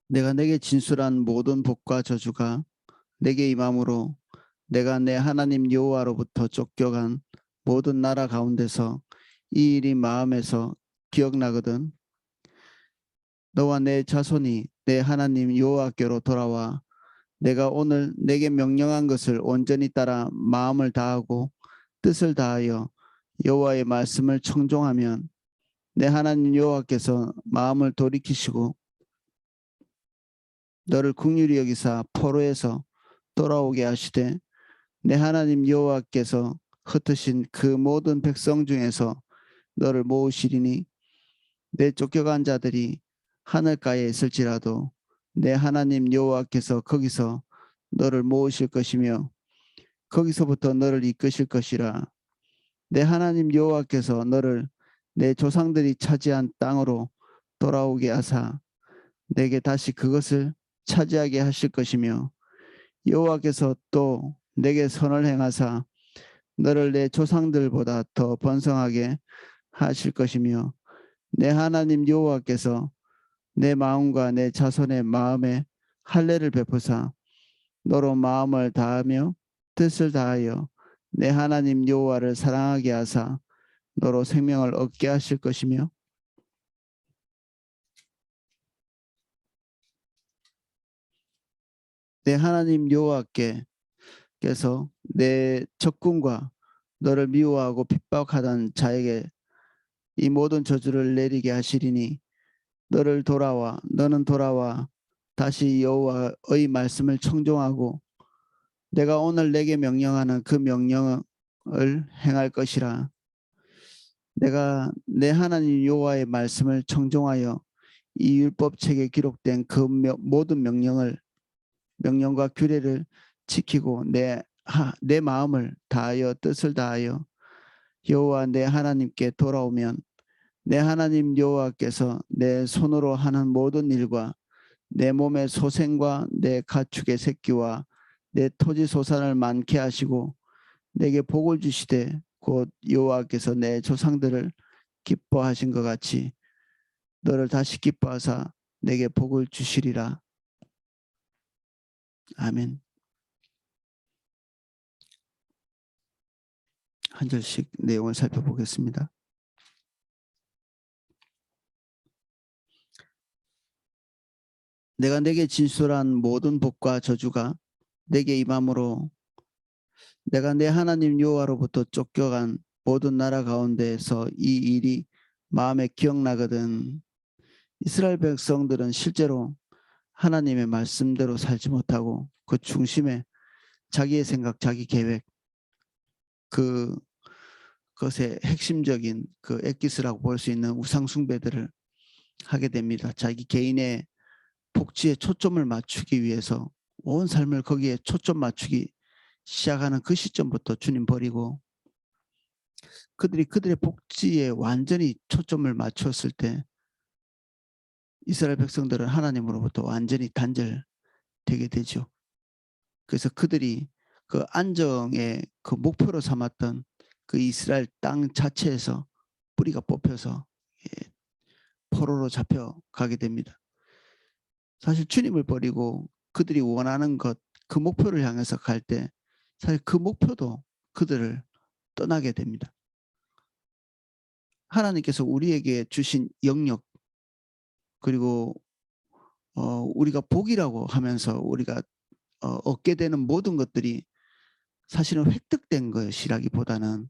내가 내게 진술한 모든 복과 저주가 내게 임함으로 내가 내 하나님 여호와로부터 쫓겨간 모든 나라 가운데서 이 일이 마음에서 기억나거든. 너와 내 자손이 내 하나님 여호와께로 돌아와 내가 오늘 내게 명령한 것을 온전히 따라 마음을 다하고 뜻을 다하여 여호와의 말씀을 청종하면 내 하나님 여호와께서 마음을 돌이키시고 너를 긍휼히 여기사 포로에서 돌아오게 하시되 내 하나님 여호와께서 흩으신 그 모든 백성 중에서 너를 모으시리니 내 쫓겨간 자들이 하늘가에 있을지라도 내 하나님 여호와께서 거기서 너를 모으실 것이며 거기서부터 너를 이끄실 것이라. 내 하나님 여호와께서 너를 내 조상들이 차지한 땅으로 돌아오게 하사 내게 다시 그것을 차지하게 하실 것이며 여호와께서 또 내게 선을 행하사 너를 내 조상들보다 더 번성하게 하실 것이며 내 하나님 여호와께서 내 마음과 내 자손의 마음에 할례를 베푸사 너로 마음을 다하며 뜻을 다하여 내 하나님 여호와를 사랑하게 하사 너로 생명을 얻게 하실 것이며 내 하나님 여호와께서 내 적군과 너를 미워하고 핍박하던 자에게 이 모든 저주를 내리게 하시리니 너는 돌아와 다시 여호와의 말씀을 청종하고 내가 오늘 내게 명령하는 그 명령을 행할 것이라. 내가 내 하나님 여호와의 말씀을 청종하여 이 율법책에 기록된 그 모든 명령과 규례를 지키고 내 마음을 다하여 뜻을 다하여 여호와 내 하나님께 돌아오면 내 하나님 여호와께서 내 손으로 하는 모든 일과 내 몸의 소생과 내 가축의 새끼와 내 토지 소산을 많게 하시고 내게 복을 주시되 곧 여호와께서 내 조상들을 기뻐하신 것 같이 너를 다시 기뻐하사 내게 복을 주시리라. 아멘. 한 절씩 내용을 살펴보겠습니다. 내가 내게 진술한 모든 복과 저주가 내게 임함으로 내가 내 하나님 여호와로부터 쫓겨간 모든 나라 가운데에서 이 일이 마음에 기억나거든. 이스라엘 백성들은 실제로 하나님의 말씀대로 살지 못하고 그 중심에 자기의 생각, 자기 계획, 그것의 핵심적인 그 엑기스라고 볼 수 있는 우상 숭배들을 하게 됩니다. 자기 개인의 복지에 초점을 맞추기 위해서 온 삶을 거기에 초점 맞추기 시작하는 그 시점부터 주님 버리고 그들의 복지에 완전히 초점을 맞췄을 때 이스라엘 백성들은 하나님으로부터 완전히 단절되게 되죠. 그래서 그들이 그 안정의 그 목표로 삼았던 그 이스라엘 땅 자체에서 뿌리가 뽑혀서 포로로 잡혀가게 됩니다. 사실 주님을 버리고 그들이 원하는 것, 그 목표를 향해서 갈 때 사실 그 목표도 그들을 떠나게 됩니다. 하나님께서 우리에게 주신 영역 그리고 우리가 복이라고 하면서 우리가 얻게 되는 모든 것들이 사실은 획득된 것이라기보다는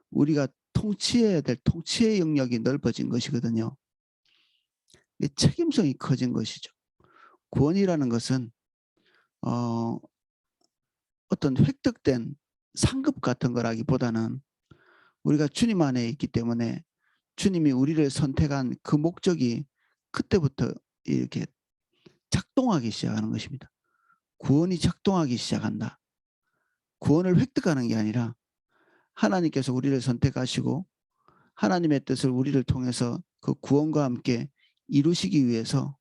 우리가 통치해야 될 통치의 영역이 넓어진 것이거든요. 책임성이 커진 것이죠. 구원이라는 것은 어떤 획득된 상급 같은 거라기보다는 우리가 주님 안에 있기 때문에 주님이 우리를 선택한 그 목적이 그때부터 이렇게 작동하기 시작하는 것입니다. 구원이 작동하기 시작한다. 구원을 획득하는 게 아니라 하나님께서 우리를 선택하시고 하나님의 뜻을 우리를 통해서 그 구원과 함께 이루시기 위해서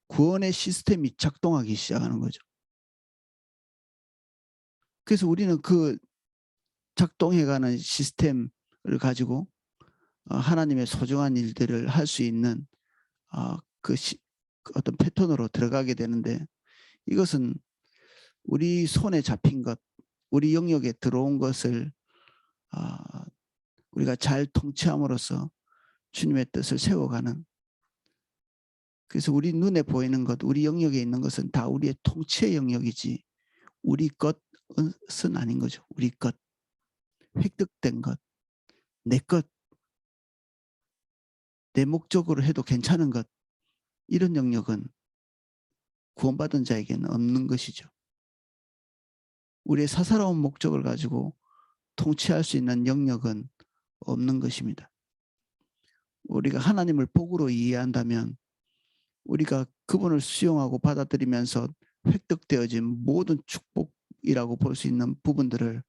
구원의 시스템이 작동하기 시작하는 거죠. 그래서 우리는 그 작동해가는 시스템을 가지고 하나님의 소중한 일들을 할 수 있는 어떤 패턴으로 들어가게 되는데 이것은 우리 손에 잡힌 것, 우리 영역에 들어온 것을 우리가 잘 통치함으로써 주님의 뜻을 세워가는, 그래서 우리 눈에 보이는 것, 우리 영역에 있는 것은 다 우리의 통치의 영역이지 우리 것은 아닌 거죠. 우리 것, 획득된 것, 내 것, 내 목적으로 해도 괜찮은 것, 이런 영역은 구원받은 자에게는 없는 것이죠. 우리의 사사로운 목적을 가지고 통치할 수 있는 영역은 없는 것입니다. 우리가 하나님을 복으로 이해한다면 우리가 그분을 수용하고 받아들이면서 획득되어진 모든 축복이라고 볼 수 있는 부분들을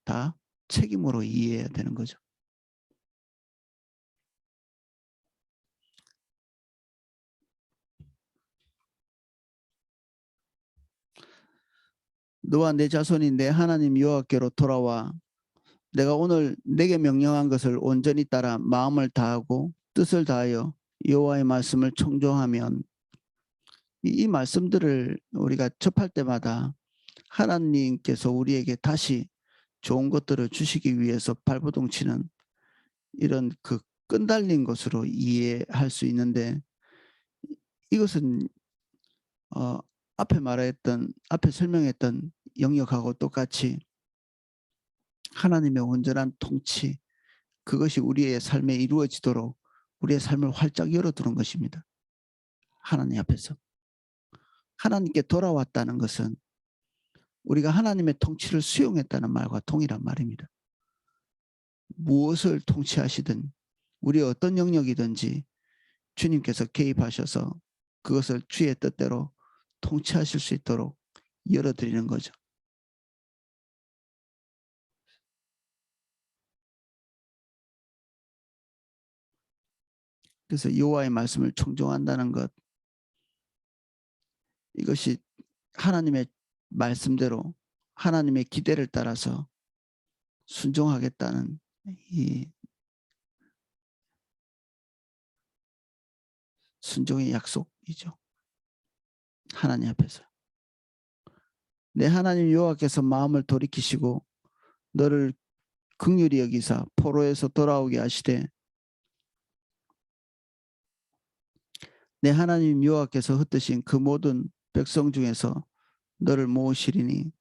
다 책임으로 이해해야 되는 거죠. 너와 내 자손이 내 하나님 여호와께로 돌아와 내가 오늘 내게 명령한 것을 온전히 따라 마음을 다하고 뜻을 다하여 여호와의 말씀을 청종하면, 이 말씀들을 우리가 접할 때마다 하나님께서 우리에게 다시 좋은 것들을 주시기 위해서 발버둥 치는 이런 그 끈달린 것으로 이해할 수 있는데, 이것은 앞에 설명했던 영역하고 똑같이 하나님의 온전한 통치, 그것이 우리의 삶에 이루어지도록 우리의 삶을 활짝 열어두는 것입니다. 하나님 앞에서 하나님께 돌아왔다는 것은 우리가 하나님의 통치를 수용했다는 말과 동일한 말입니다. 무엇을 통치하시든 우리 어떤 영역이든지 주님께서 개입하셔서 그것을 주의 뜻대로 통치하실 수 있도록 열어드리는 거죠. 그래서 여호와의 말씀을 청종한다는 것, 이것이 하나님의 말씀대로 하나님의 기대를 따라서 순종하겠다는 이 순종의 약속이죠. 하나님 앞에서 내 하나님 여호와께서 마음을 돌이키시고 너를 긍휼히 여기사 포로에서 돌아오게 하시되 내 하나님 여호와께서 흩으신 그 모든 백성 중에서 너를 모으시리니,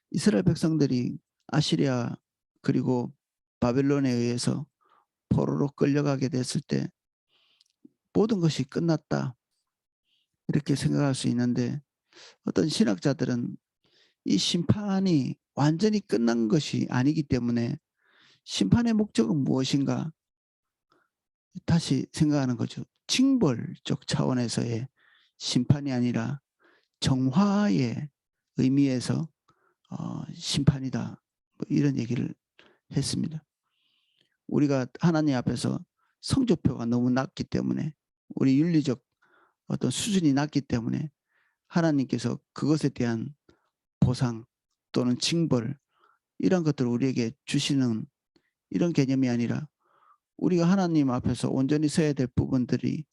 이스라엘 백성들이 아시리아 그리고 바벨론에 의해서 포로로 끌려가게 됐을 때 모든 것이 끝났다 이렇게 생각할 수 있는데, 어떤 신학자들은 이 심판이 완전히 끝난 것이 아니기 때문에 심판의 목적은 무엇인가 다시 생각하는 거죠. 징벌적 차원에서의 심판이 아니라 정화의 의미에서 심판이다, 뭐 이런 얘기를 했습니다. 우리가 하나님 앞에서 성적표가 너무 낮기 때문에, 우리 윤리적 어떤 수준이 낮기 때문에 하나님께서 그것에 대한 보상 또는 징벌, 이런 것들을 우리에게 주시는 이런 개념이 아니라 우리가 하나님 앞에서 온전히 서야 될 부분들이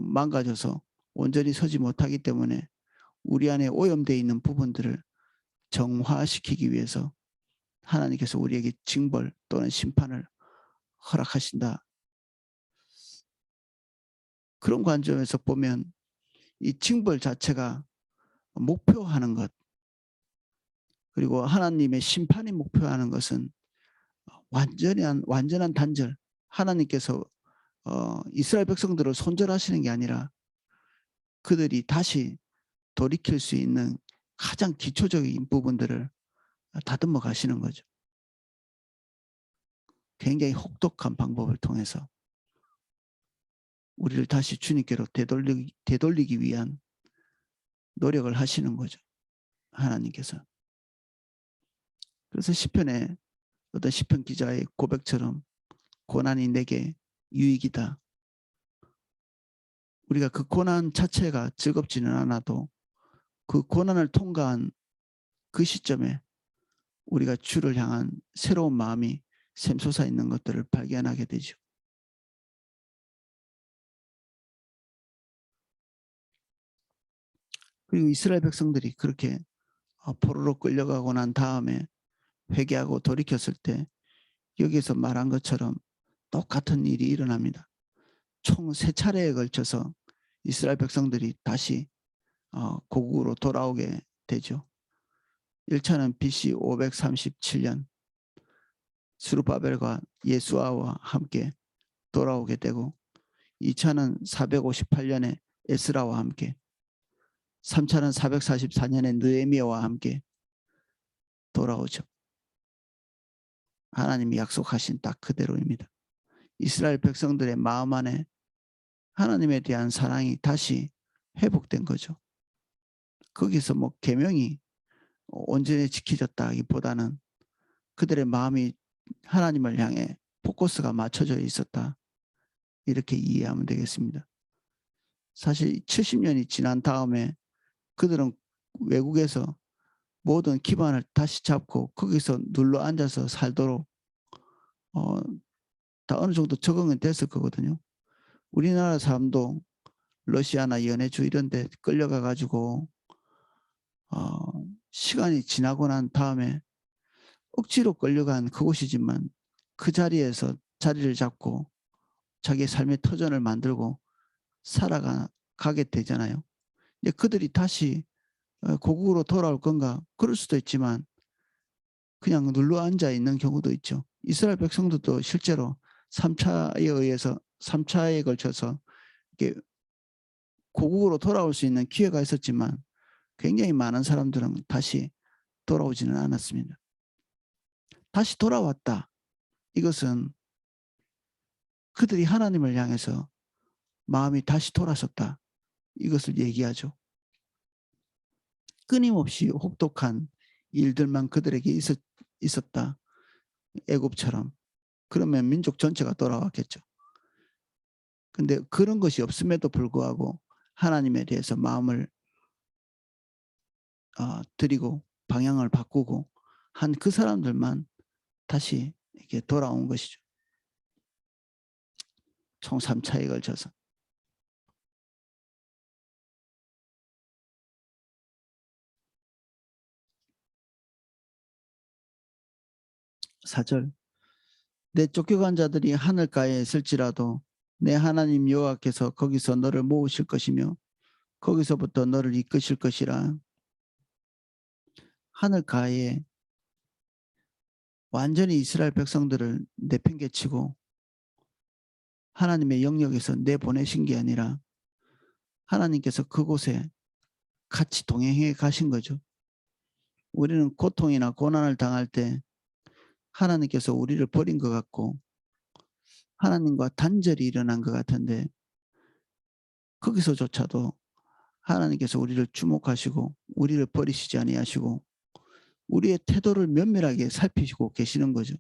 망가져서 온전히 서지 못하기 때문에 우리 안에 오염되어 있는 부분들을 정화시키기 위해서 하나님께서 우리에게 징벌 또는 심판을 허락하신다. 그런 관점에서 보면 이 징벌 자체가 목표하는 것, 그리고 하나님의 심판이 목표하는 것은 완전한 단절, 하나님께서 이스라엘 백성들을 손절하시는 게 아니라 그들이 다시 돌이킬 수 있는 가장 기초적인 부분들을 다듬어 가시는 거죠. 굉장히 혹독한 방법을 통해서 우리를 다시 주님께로 되돌리기 위한 노력을 하시는 거죠. 하나님께서. 그래서 시편에 어떤 시편 기자의 고백처럼 고난이 내게 유익이다. 우리가 그 고난 자체가 즐겁지는 않아도 그 고난을 통과한 그 시점에 우리가 주를 향한 새로운 마음이 샘솟아 있는 것들을 발견하게 되죠. 그리고 이스라엘 백성들이 그렇게 포로로 끌려가고 난 다음에 회개하고 돌이켰을 때 여기서 말한 것처럼 똑같은 일이 일어납니다. 총 3차례에 걸쳐서 이스라엘 백성들이 다시 고국으로 돌아오게 되죠. 1차는 BC 537년 스룹바벨과 예수아와 함께 돌아오게 되고 2차는 458년에 에스라와 함께 3차는 444년에 느헤미야와 함께 돌아오죠. 하나님이 약속하신 딱 그대로입니다. 이스라엘 백성들의 마음 안에 하나님에 대한 사랑이 다시 회복된 거죠. 거기서 뭐 계명이 온전히 지켜졌다기보다는 그들의 마음이 하나님을 향해 포커스가 맞춰져 있었다. 이렇게 이해하면 되겠습니다. 사실 70년이 지난 다음에 그들은 외국에서 모든 기반을 다시 잡고 거기서 눌러 앉아서 살도록 다 어느 정도 적응은 됐을 거거든요. 우리나라 사람도 러시아나 연해주 이런 데 끌려가 가지고 시간이 지나고 난 다음에 억지로 끌려간 그곳이지만 그 자리에서 자리를 잡고 자기의 삶의 터전을 만들고 살아가게 되잖아요. 근데 그들이 다시 고국으로 돌아올 건가? 그럴 수도 있지만 그냥 눌러 앉아 있는 경우도 있죠. 이스라엘 백성들도 실제로 3차에 걸쳐서 이렇게 고국으로 돌아올 수 있는 기회가 있었지만 굉장히 많은 사람들은 다시 돌아오지는 않았습니다. 다시 돌아왔다. 이것은 그들이 하나님을 향해서 마음이 다시 돌아섰다. 이것을 얘기하죠. 끊임없이 혹독한 일들만 그들에게 있었다. 애굽처럼. 그러면 민족 전체가 돌아왔겠죠. 근데 그런 것이 없음에도 불구하고 하나님에 대해서 마음을 드리고 방향을 바꾸고 한 그 사람들만 다시 이렇게 돌아온 것이죠. 총 3차에 걸쳐서. 사절. 내 쫓겨간 자들이 하늘가에 있을지라도 내 하나님 여호와께서 거기서 너를 모으실 것이며 거기서부터 너를 이끄실 것이라. 하늘가에 완전히 이스라엘 백성들을 내팽개치고 하나님의 영역에서 내보내신 게 아니라 하나님께서 그곳에 같이 동행해 가신 거죠. 우리는 고통이나 고난을 당할 때 하나님께서 우리를 버린 것 같고 하나님과 단절이 일어난 것 같은데 거기서조차도 하나님께서 우리를 주목하시고 우리를 버리시지 아니하시고 우리의 태도를 면밀하게 살피시고 계시는 거죠.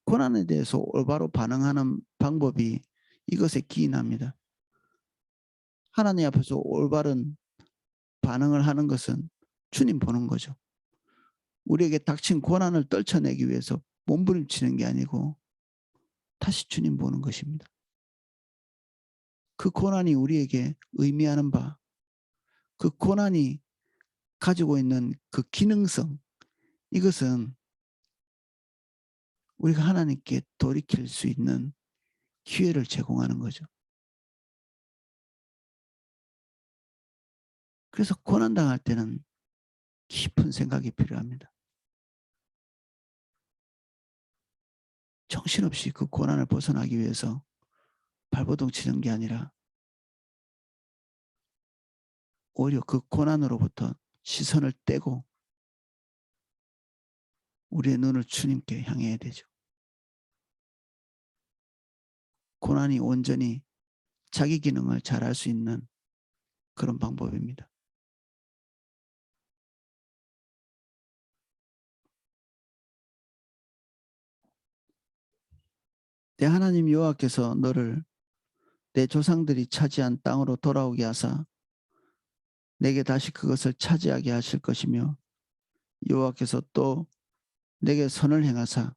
고난에 대해서 올바로 반응하는 방법이 이것에 기인합니다. 하나님 앞에서 올바른 반응을 하는 것은 주님 보는 거죠. 우리에게 닥친 고난을 떨쳐내기 위해서 몸부림치는 게 아니고 다시 주님 보는 것입니다. 그 고난이 우리에게 의미하는 바, 그 고난이 가지고 있는 그 기능성, 이것은 우리가 하나님께 돌이킬 수 있는 기회를 제공하는 거죠. 그래서 고난당할 때는 깊은 생각이 필요합니다. 정신없이 그 고난을 벗어나기 위해서 발버둥 치는 게 아니라 오히려 그 고난으로부터 시선을 떼고 우리의 눈을 주님께 향해야 되죠. 고난이 온전히 자기 기능을 잘할 수 있는 그런 방법입니다. 내 하나님 여호와께서 너를 내 조상들이 차지한 땅으로 돌아오게 하사 내게 다시 그것을 차지하게 하실 것이며 여호와께서 또 내게 선을 행하사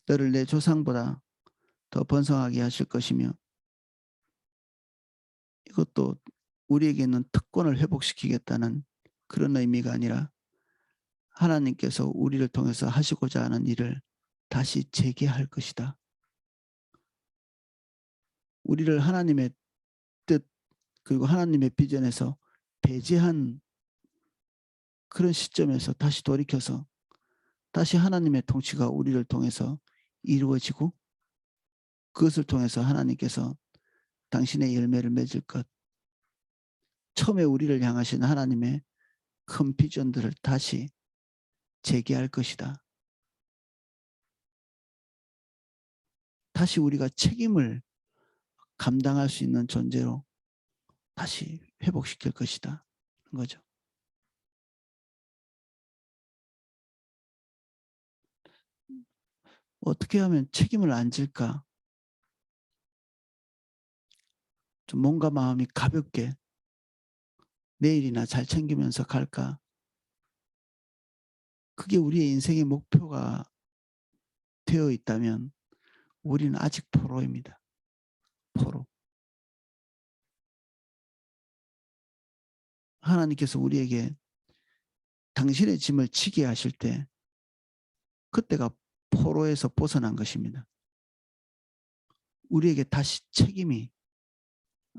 너를 내 조상보다 더 번성하게 하실 것이며 이것도 우리에게는 특권을 회복시키겠다는 그런 의미가 아니라 하나님께서 우리를 통해서 하시고자 하는 일을 다시 재개할 것이다. 우리를 하나님의 뜻 그리고 하나님의 비전에서 배제한 그런 시점에서 다시 돌이켜서 다시 하나님의 통치가 우리를 통해서 이루어지고 그것을 통해서 하나님께서 당신의 열매를 맺을 것, 처음에 우리를 향하신 하나님의 큰 비전들을 다시 재개할 것이다. 다시 우리가 책임을 감당할 수 있는 존재로 다시 회복시킬 것이다. 거죠. 어떻게 하면 책임을 안 질까? 좀 몸과 마음이 가볍게 내일이나 잘 챙기면서 갈까? 그게 우리의 인생의 목표가 되어 있다면 우리는 아직 포로입니다. 포로. 하나님께서 우리에게 당신의 짐을 지게 하실 때 그때가 포로에서 벗어난 것입니다. 우리에게 다시 책임이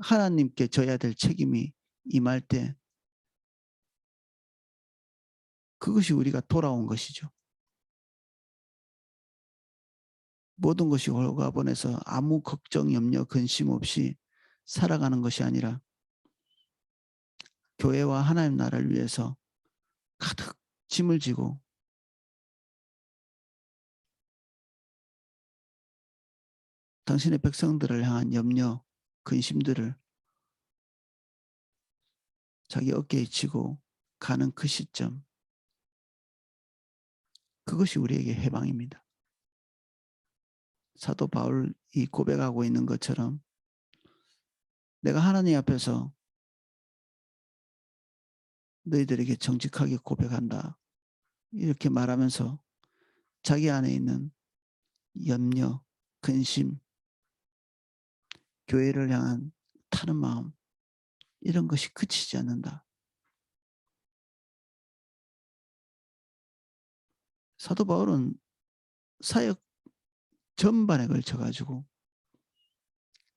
하나님께 져야 될 책임이 임할 때 그것이 우리가 돌아온 것이죠. 모든 것이 홀가분해서 아무 걱정, 염려, 근심 없이 살아가는 것이 아니라 교회와 하나님 나라를 위해서 가득 짐을 지고 당신의 백성들을 향한 염려, 근심들을 자기 어깨에 지고 가는 그 시점, 그것이 우리에게 해방입니다. 사도 바울이 고백하고 있는 것처럼 내가 하나님 앞에서 너희들에게 정직하게 고백한다. 이렇게 말하면서 자기 안에 있는 염려, 근심, 교회를 향한 타는 마음 이런 것이 그치지 않는다. 사도 바울은 사역 전반에 걸쳐가지고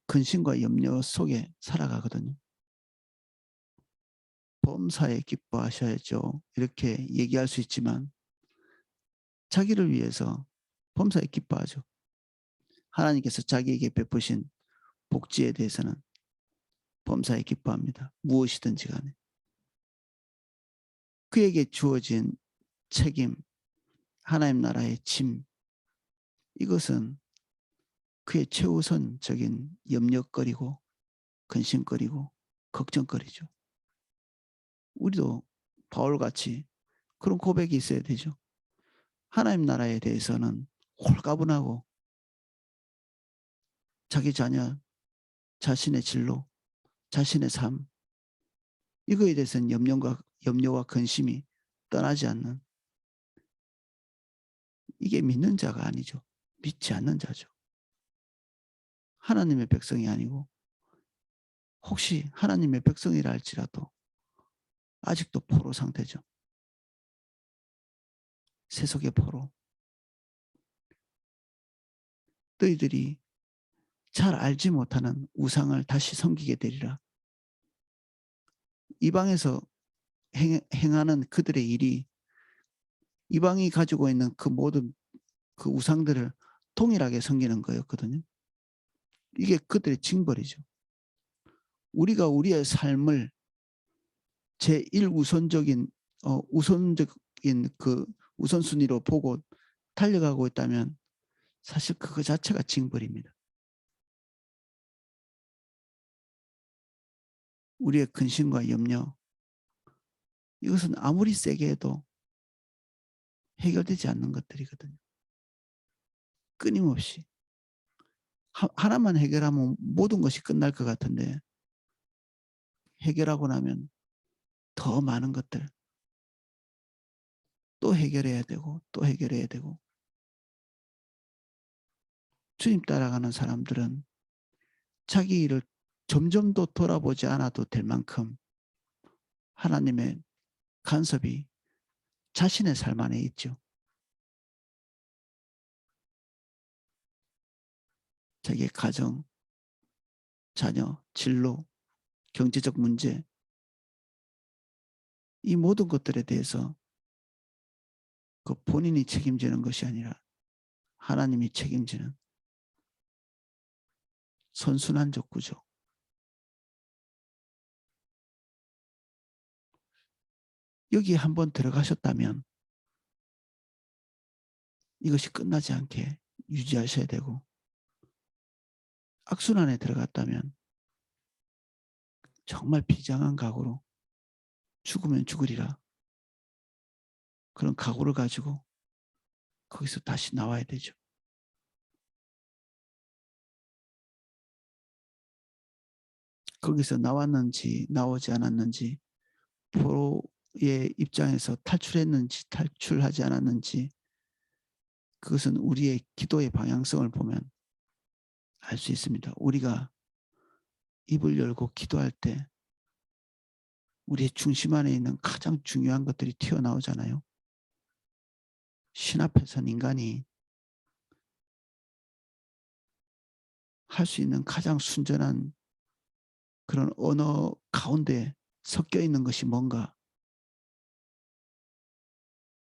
근심과 염려 속에 살아가거든요. 범사에 기뻐하셔야죠. 이렇게 얘기할 수 있지만 자기를 위해서 범사에 기뻐하죠. 하나님께서 자기에게 베푸신 복지에 대해서는 범사에 기뻐합니다. 무엇이든지 간에. 그에게 주어진 책임, 하나님 나라의 짐, 이것은 그의 최우선적인 염려거리고 근심거리고 걱정거리죠. 우리도 바울같이 그런 고백이 있어야 되죠. 하나님 나라에 대해서는 홀가분하고 자기 자녀, 자신의 진로, 자신의 삶 이거에 대해서는 염려와 근심이 떠나지 않는 이게 믿는 자가 아니죠. 믿지 않는 자죠. 하나님의 백성이 아니고 혹시 하나님의 백성이라 할지라도 아직도 포로 상태죠. 세속의 포로. 너희들이 잘 알지 못하는 우상을 다시 섬기게 되리라. 이방에서 행하는 그들의 일이 이방이 가지고 있는 그 모든 그 우상들을 동일하게 섬기는 거였거든요. 이게 그들의 징벌이죠. 우리가 우리의 삶을 제1우선적인 우선적인 그 우선순위로 보고 달려가고 있다면 사실 그거 자체가 징벌입니다. 우리의 근심과 염려 이것은 아무리 세게 해도 해결되지 않는 것들이거든요. 끊임없이 하나만 해결하면 모든 것이 끝날 것 같은데 해결하고 나면 더 많은 것들 또 해결해야 되고 또 해결해야 되고 주님 따라가는 사람들은 자기 일을 점점 더 돌아보지 않아도 될 만큼 하나님의 간섭이 자신의 삶 안에 있죠. 자기의 가정, 자녀, 진로, 경제적 문제, 이 모든 것들에 대해서 그 본인이 책임지는 것이 아니라 하나님이 책임지는 선순환적 구조. 여기에 한번 들어가셨다면 이것이 끝나지 않게 유지하셔야 되고, 악순환에 들어갔다면 정말 비장한 각오로 죽으면 죽으리라, 그런 각오를 가지고 거기서 다시 나와야 되죠. 거기서 나왔는지 나오지 않았는지, 포로의 입장에서 탈출했는지 탈출하지 않았는지, 그것은 우리의 기도의 방향성을 보면 알 수 있습니다. 우리가 입을 열고 기도할 때 우리의 중심 안에 있는 가장 중요한 것들이 튀어나오잖아요. 신 앞에 선 인간이 할 수 있는 가장 순전한 그런 언어 가운데 섞여 있는 것이 뭔가,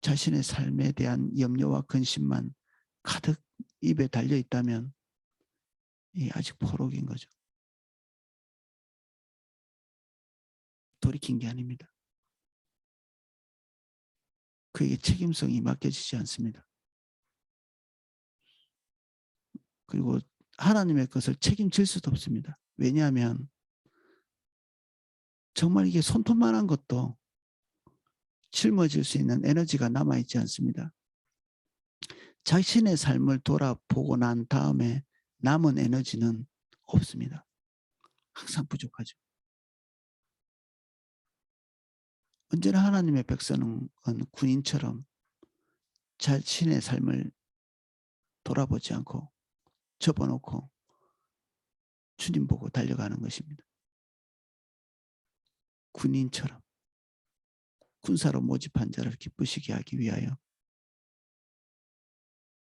자신의 삶에 대한 염려와 근심만 가득 입에 달려 있다면 아직 포록인 거죠. 돌이킨 게 아닙니다. 그에게 책임성이 맡겨지지 않습니다. 그리고 하나님의 것을 책임질 수도 없습니다. 왜냐하면 정말 이게 손톱만한 것도 짊어질 수 있는 에너지가 남아있지 않습니다. 자신의 삶을 돌아보고 난 다음에 남은 에너지는 없습니다. 항상 부족하죠. 언제나 하나님의 백성은 군인처럼 자신의 삶을 돌아보지 않고 접어놓고 주님 보고 달려가는 것입니다. 군인처럼 군사로 모집한 자를 기쁘시게 하기 위하여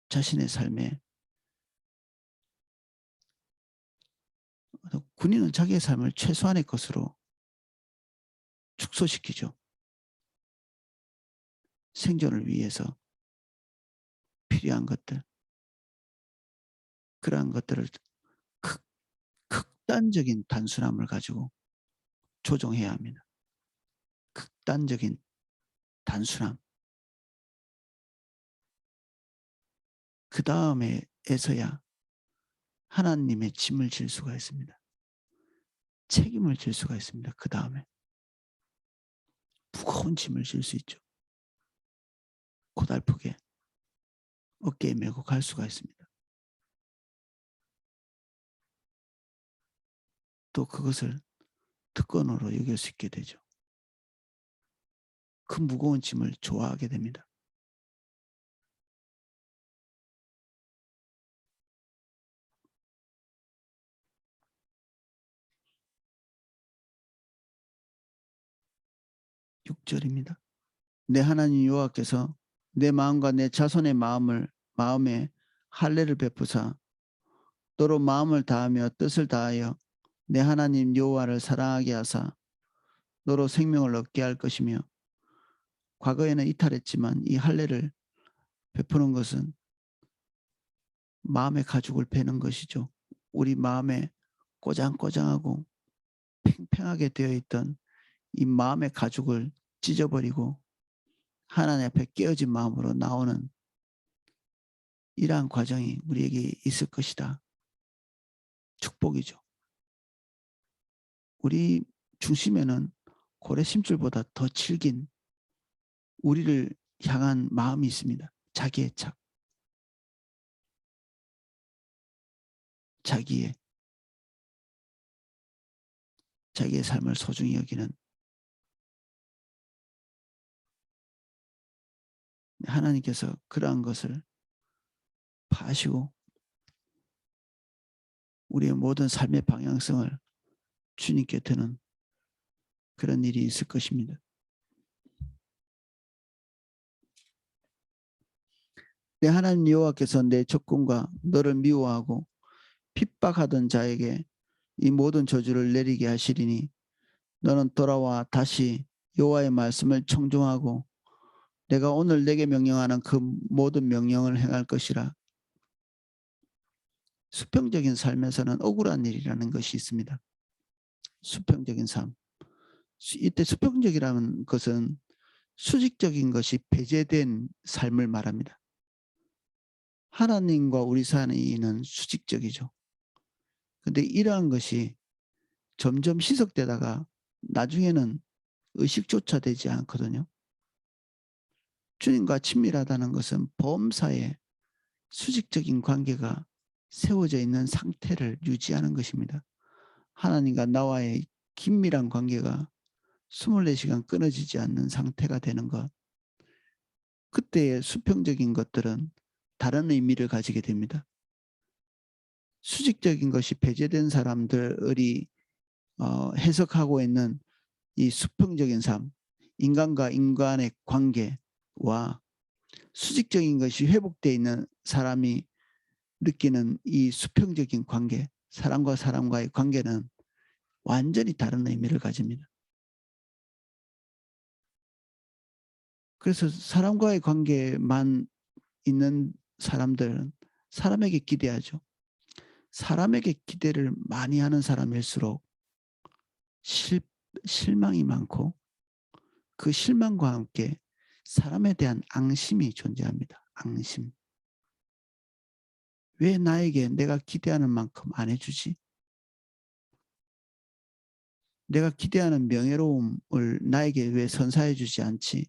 자신의 삶에, 군인은 자기의 삶을 최소한의 것으로 축소시키죠. 생존을 위해서 필요한 것들, 그러한 것들을 극단적인 단순함을 가지고 조정해야 합니다. 극단적인 단순함. 그 다음에서야 하나님의 짐을 질 수가 있습니다. 책임을 질 수가 있습니다. 그 다음에 무거운 짐을 질 수 있죠. 고달프게 어깨에 메고 갈 수가 있습니다. 또 그것을 특권으로 여길 수 있게 되죠. 그 무거운 짐을 좋아하게 됩니다. (6절입니다) 내 하나님 여호와께서 내 마음과 내 자손의 마음에 할례를 베푸사 너로 마음을 다하며 뜻을 다하여 내 하나님 여호와를 사랑하게 하사 너로 생명을 얻게 할 것이며, 과거에는 이탈했지만 이 할례를 베푸는 것은 마음의 가죽을 베는 것이죠. 우리 마음에 꼬장꼬장하고 팽팽하게 되어 있던 이 마음의 가죽을 찢어버리고 하나님 앞에 깨어진 마음으로 나오는 이러한 과정이 우리에게 있을 것이다. 축복이죠. 우리 중심에는 고래 심줄보다 더 질긴 우리를 향한 마음이 있습니다. 자기의 착, 자기의 삶을 소중히 여기는, 하나님께서 그러한 것을 파시고 우리의 모든 삶의 방향성을 주님 곁에는 그런 일이 있을 것입니다. 내 하나님 여호와께서 내 적군과 너를 미워하고 핍박하던 자에게 이 모든 저주를 내리게 하시리니 너는 돌아와 다시 여호와의 말씀을 청종하고 내가 오늘 내게 명령하는 그 모든 명령을 행할 것이라. 수평적인 삶에서는 억울한 일이라는 것이 있습니다. 수평적인 삶. 이때 수평적이라는 것은 수직적인 것이 배제된 삶을 말합니다. 하나님과 우리 사이는 수직적이죠. 근데 이러한 것이 점점 희석되다가 나중에는 의식조차 되지 않거든요. 주님과 친밀하다는 것은 범사에 수직적인 관계가 세워져 있는 상태를 유지하는 것입니다. 하나님과 나와의 긴밀한 관계가 24시간 끊어지지 않는 상태가 되는 것. 그때의 수평적인 것들은 다른 의미를 가지게 됩니다. 수직적인 것이 배제된 사람들이 해석하고 있는 이 수평적인 삶, 인간과 인간의 관계와 수직적인 것이 회복되어 있는 사람이 느끼는 이 수평적인 관계, 사람과 사람과의 관계는 완전히 다른 의미를 가집니다. 그래서 사람과의 관계만 있는 사람들은 사람에게 기대하죠. 사람에게 기대를 많이 하는 사람일수록 실망이 많고 그 실망과 함께 사람에 대한 앙심이 존재합니다. 앙심. 왜 나에게 내가 기대하는 만큼 안 해주지? 내가 기대하는 명예로움을 나에게 왜 선사해 주지 않지?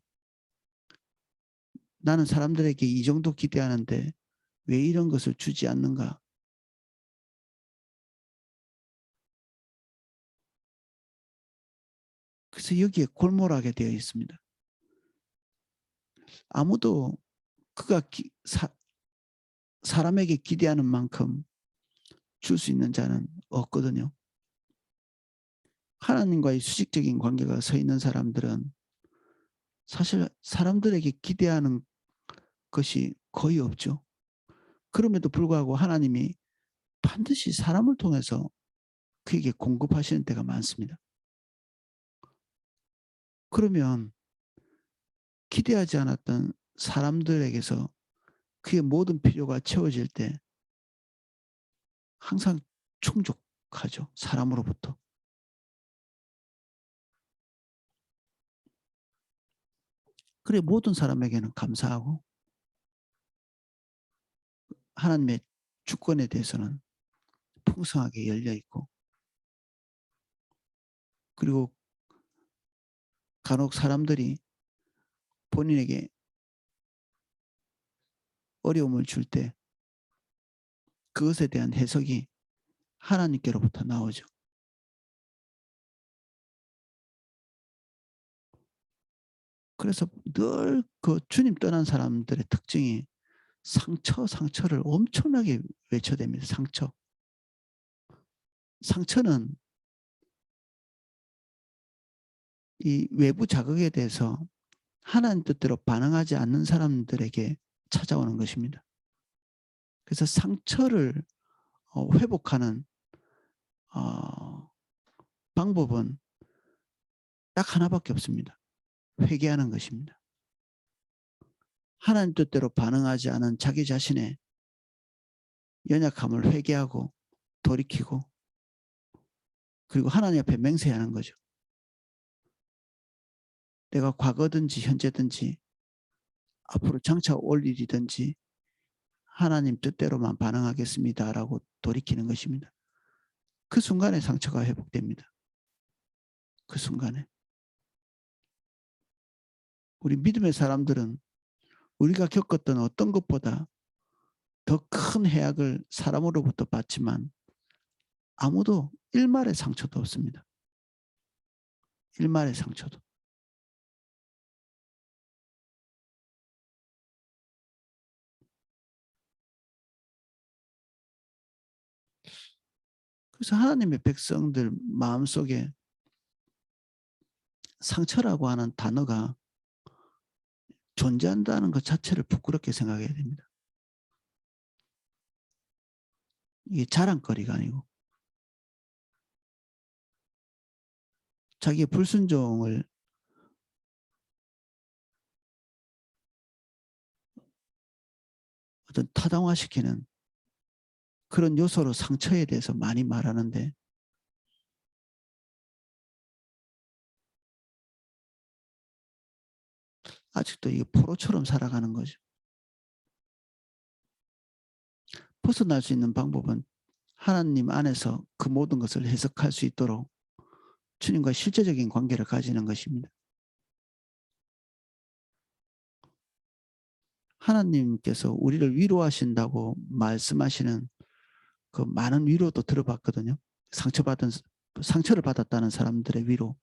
나는 사람들에게 이 정도 기대하는데 왜 이런 것을 주지 않는가? 그래서 여기에 골몰하게 되어 있습니다. 아무도 그가 사람에게 기대하는 만큼 줄 수 있는 자는 없거든요. 하나님과의 수직적인 관계가 서 있는 사람들은 사실 사람들에게 기대하는 것이 거의 없죠. 그럼에도 불구하고 하나님이 반드시 사람을 통해서 그에게 공급하시는 때가 많습니다. 그러면 기대하지 않았던 사람들에게서 그의 모든 필요가 채워질 때 항상 충족하죠. 사람으로부터. 그래 모든 사람에게는 감사하고 하나님의 주권에 대해서는 풍성하게 열려 있고 그리고 간혹 사람들이 본인에게 어려움을 줄 때 그것에 대한 해석이 하나님께로부터 나오죠. 그래서 늘 그 주님 떠난 사람들의 특징이 상처를 엄청나게 외쳐댑니다. 상처는 이 외부 자극에 대해서 하나님 뜻대로 반응하지 않는 사람들에게 찾아오는 것입니다. 그래서 상처를 회복하는 방법은 딱 하나밖에 없습니다. 회개하는 것입니다. 하나님 뜻대로 반응하지 않은 자기 자신의 연약함을 회개하고 돌이키고 그리고 하나님 앞에 맹세하는 거죠. 내가 과거든지 현재든지 앞으로 장차 올 일이든지 하나님 뜻대로만 반응하겠습니다라고 돌이키는 것입니다. 그 순간에 상처가 회복됩니다. 그 순간에. 우리 믿음의 사람들은 우리가 겪었던 어떤 것보다 더 큰 해악을 사람으로부터 받지만 아무도 일말의 상처도 없습니다. 일말의 상처도. 그래서 하나님의 백성들 마음속에 상처라고 하는 단어가 존재한다는 것 자체를 부끄럽게 생각해야 됩니다. 이게 자랑거리가 아니고 자기의 불순종을 어떤 타당화시키는 그런 요소로 상처에 대해서 많이 말하는데 아직도 이게 포로처럼 살아가는 거죠. 벗어날 수 있는 방법은 하나님 안에서 그 모든 것을 해석할 수 있도록 주님과 실제적인 관계를 가지는 것입니다. 하나님께서 우리를 위로하신다고 말씀하시는 그 많은 위로도 들어봤거든요. 상처를 받았다는 사람들의 위로.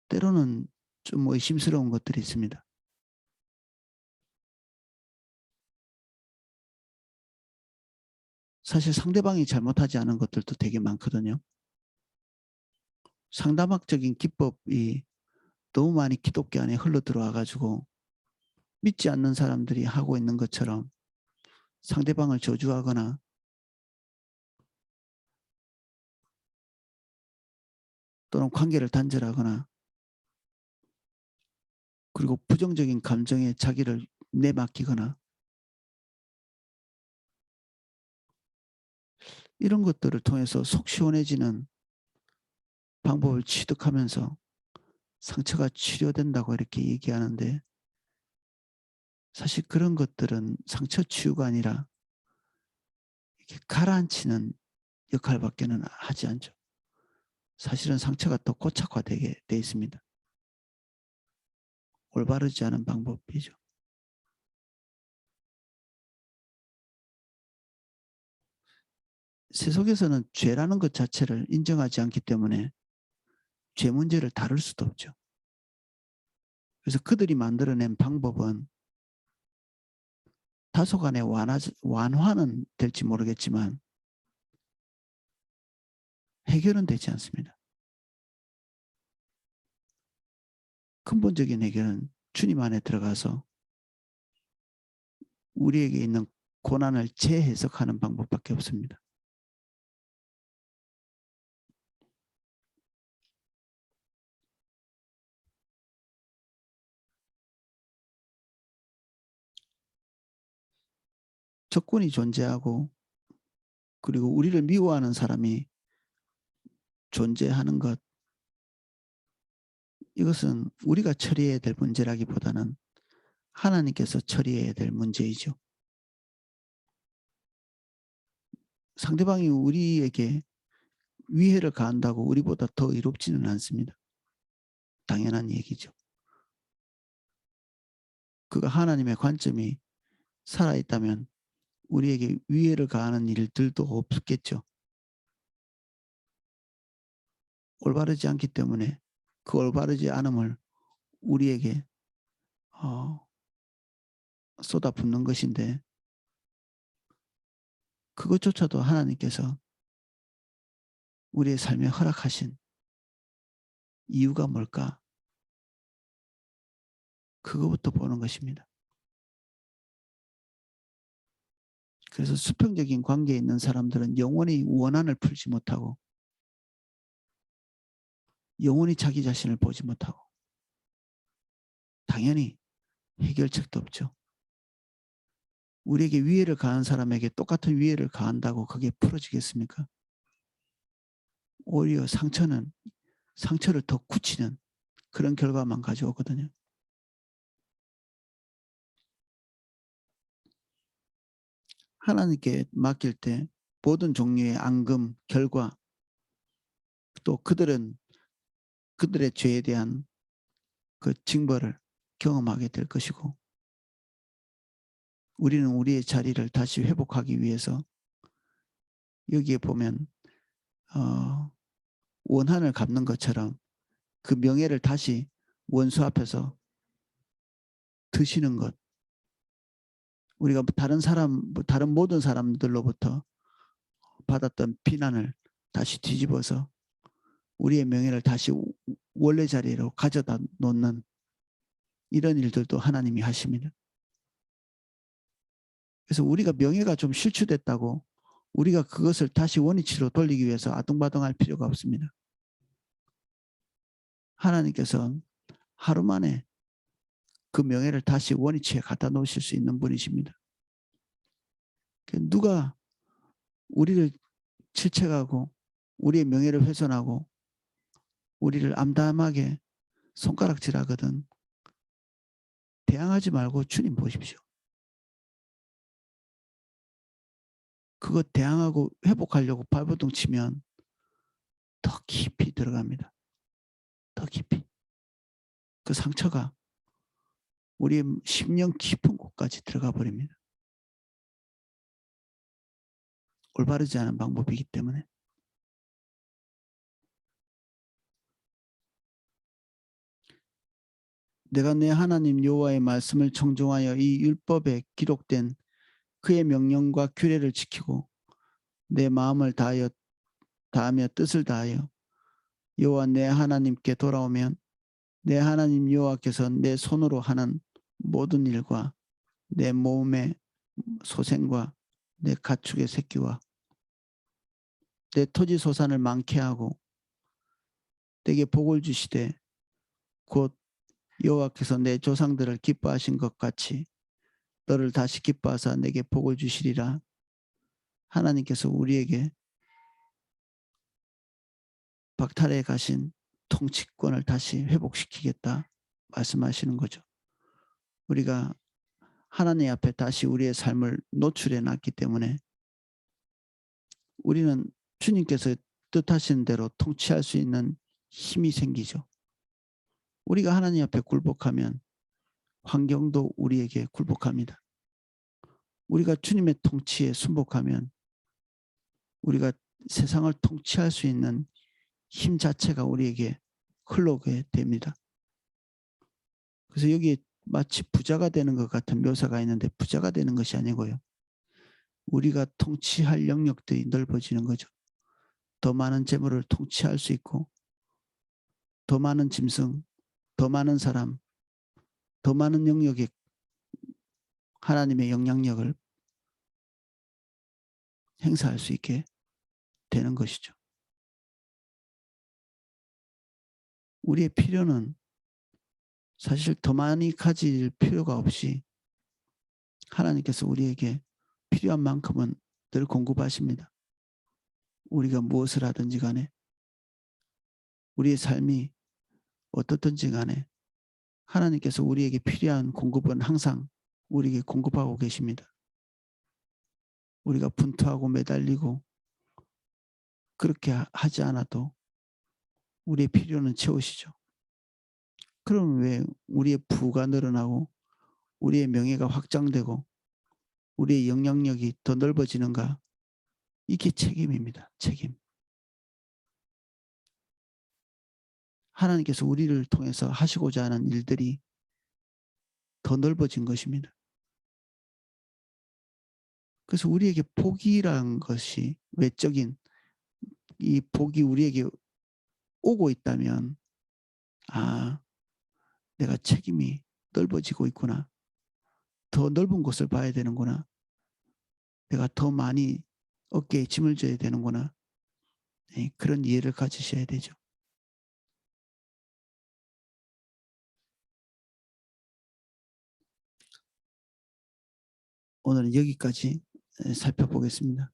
때로는 좀 의심스러운 것들이 있습니다. 사실 상대방이 잘못하지 않은 것들도 되게 많거든요. 상담학적인 기법이 너무 많이 기독교 안에 흘러 들어와 가지고 믿지 않는 사람들이 하고 있는 것처럼 상대방을 저주하거나 또는 관계를 단절하거나 그리고 부정적인 감정에 자기를 내맡기거나 이런 것들을 통해서 속 시원해지는 방법을 취득하면서 상처가 치료된다고 이렇게 얘기하는데 사실 그런 것들은 상처 치유가 아니라 이렇게 가라앉히는 역할밖에는 하지 않죠. 사실은 상처가 더 고착화되게 돼 있습니다. 올바르지 않은 방법이죠. 세속에서는 죄라는 것 자체를 인정하지 않기 때문에 죄 문제를 다룰 수도 없죠. 그래서 그들이 만들어낸 방법은 다소간의 완화는 될지 모르겠지만 해결은 되지 않습니다. 근본적인 해결은 주님 안에 들어가서 우리에게 있는 고난을 재해석하는 방법밖에 없습니다. 적군이 존재하고 그리고 우리를 미워하는 사람이 존재하는 것 이것은 우리가 처리해야 될 문제라기보다는 하나님께서 처리해야 될 문제이죠. 상대방이 우리에게 위해를 가한다고 우리보다 더 의롭지는 않습니다. 당연한 얘기죠. 그가 하나님의 관점이 살아있다면 우리에게 위해를 가하는 일들도 없겠죠. 올바르지 않기 때문에 그 올바르지 않음을 우리에게 쏟아붓는 것인데 그것조차도 하나님께서 우리의 삶에 허락하신 이유가 뭘까? 그거부터 보는 것입니다. 그래서 수평적인 관계에 있는 사람들은 영원히 원한을 풀지 못하고 영원히 자기 자신을 보지 못하고 당연히 해결책도 없죠. 우리에게 위해를 가한 사람에게 똑같은 위해를 가한다고 그게 풀어지겠습니까? 오히려 상처를 더 굳히는 그런 결과만 가져오거든요. 하나님께 맡길 때 모든 종류의 앙금, 결과 또 그들의 죄에 대한 그 징벌을 경험하게 될 것이고 우리는 우리의 자리를 다시 회복하기 위해서 여기에 보면 원한을 갚는 것처럼 그 명예를 다시 원수 앞에서 드시는 것 우리가 다른 모든 사람들로부터 받았던 비난을 다시 뒤집어서 우리의 명예를 다시 원래 자리로 가져다 놓는 이런 일들도 하나님이 하십니다. 그래서 우리가 명예가 좀 실추됐다고 우리가 그것을 다시 원위치로 돌리기 위해서 아둥바둥할 필요가 없습니다. 하나님께서는 하루 만에 그 명예를 다시 원위치에 갖다 놓으실 수 있는 분이십니다. 누가 우리를 질책하고 우리의 명예를 훼손하고 우리를 암담하게 손가락질하거든 대항하지 말고 주님 보십시오. 그거 대항하고 회복하려고 발버둥 치면 더 깊이 들어갑니다. 더 깊이. 그 상처가 우리의 심령 깊은 곳까지 들어가 버립니다. 올바르지 않은 방법이기 때문에. 내가 내 하나님 여호와의 말씀을 청종하여 이 율법에 기록된 그의 명령과 규례를 지키고 내 마음을 다하며 뜻을 다하여 여호와 내 하나님께 돌아오면 내 하나님 여호와께서 내 손으로 하는 모든 일과 내 몸의 소생과 내 가축의 새끼와 내 토지 소산을 많게 하고 내게 복을 주시되 곧 여호와께서 내 조상들을 기뻐하신 것 같이 너를 다시 기뻐하사 내게 복을 주시리라. 하나님께서 우리에게 박탈해 가신 통치권을 다시 회복시키겠다 말씀하시는 거죠. 우리가 하나님 앞에 다시 우리의 삶을 노출해 놨기 때문에 우리는 주님께서 뜻하시는 대로 통치할 수 있는 힘이 생기죠. 우리가 하나님 앞에 굴복하면 환경도 우리에게 굴복합니다. 우리가 주님의 통치에 순복하면 우리가 세상을 통치할 수 있는 힘 자체가 우리에게 흘러오게 됩니다. 그래서 여기에 마치 부자가 되는 것 같은 묘사가 있는데 부자가 되는 것이 아니고요. 우리가 통치할 영역들이 넓어지는 거죠. 더 많은 재물을 통치할 수 있고 더 많은 짐승, 더 많은 사람, 더 많은 영역에 하나님의 영향력을 행사할 수 있게 되는 것이죠. 우리의 필요는 사실 더 많이 가질 필요가 없이 하나님께서 우리에게 필요한 만큼은 늘 공급하십니다. 우리가 무엇을 하든지 간에 우리의 삶이 어떻든지 간에 하나님께서 우리에게 필요한 공급은 항상 우리에게 공급하고 계십니다. 우리가 분투하고 매달리고 그렇게 하지 않아도 우리의 필요는 채우시죠. 그럼 왜 우리의 부가 늘어나고 우리의 명예가 확장되고 우리의 영향력이 더 넓어지는가? 이게 책임입니다. 책임. 하나님께서 우리를 통해서 하시고자 하는 일들이 더 넓어진 것입니다. 그래서 우리에게 복이라는 것이 외적인 이 복이 우리에게 오고 있다면 아, 내가 책임이 넓어지고 있구나. 더 넓은 곳을 봐야 되는구나. 내가 더 많이 어깨에 짐을 져야 되는구나. 네, 그런 이해를 가지셔야 되죠. 오늘은 여기까지 살펴보겠습니다.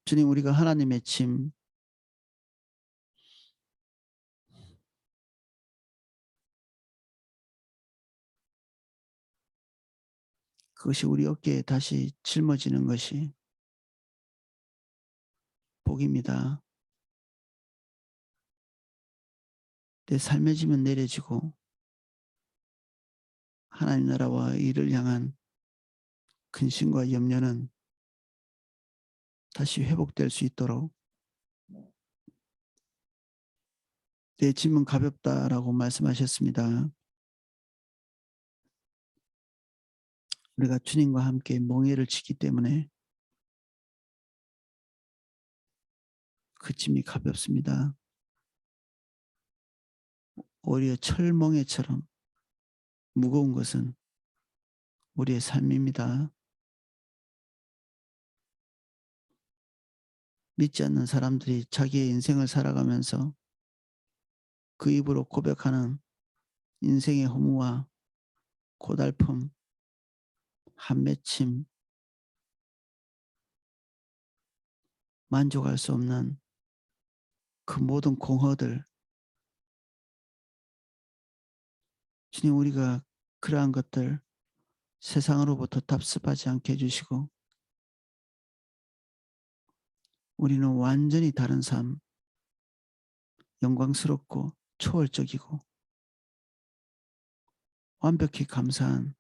주님, 우리가 하나님의 짐, 그것이 우리 어깨에 다시 짊어지는 것이 복입니다. 내 삶의 짐은 내려지고 하나님 나라와 이를 향한 근심과 염려는 다시 회복될 수 있도록 내 짐은 가볍다라고 말씀하셨습니다. 우리가 주님과 함께 멍에를 치기 때문에 그 짐이 가볍습니다. 오히려 철멍에처럼 무거운 것은 우리의 삶입니다. 믿지 않는 사람들이 자기의 인생을 살아가면서 그 입으로 고백하는 인생의 허무와 고달픔, 한맺힘, 만족할 수 없는 그 모든 공허들, 주님, 우리가 그러한 것들 세상으로부터 답습하지 않게 해주시고 우리는 완전히 다른 삶, 영광스럽고 초월적이고 완벽히 감사한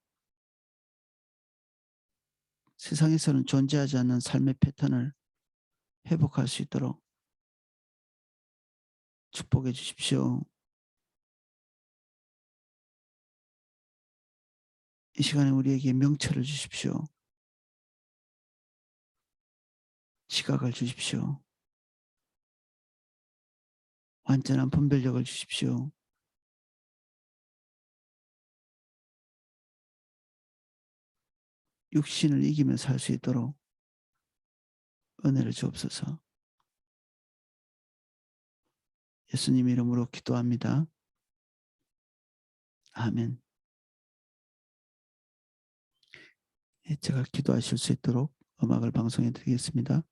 세상에서는 존재하지 않는 삶의 패턴을 회복할 수 있도록 축복해 주십시오. 이 시간에 우리에게 명철을 주십시오. 지각을 주십시오. 완전한 분별력을 주십시오. 육신을 이기며 살 수 있도록 은혜를 주옵소서. 예수님 이름으로 기도합니다. 아멘. 제가 기도하실 수 있도록 음악을 방송해 드리겠습니다.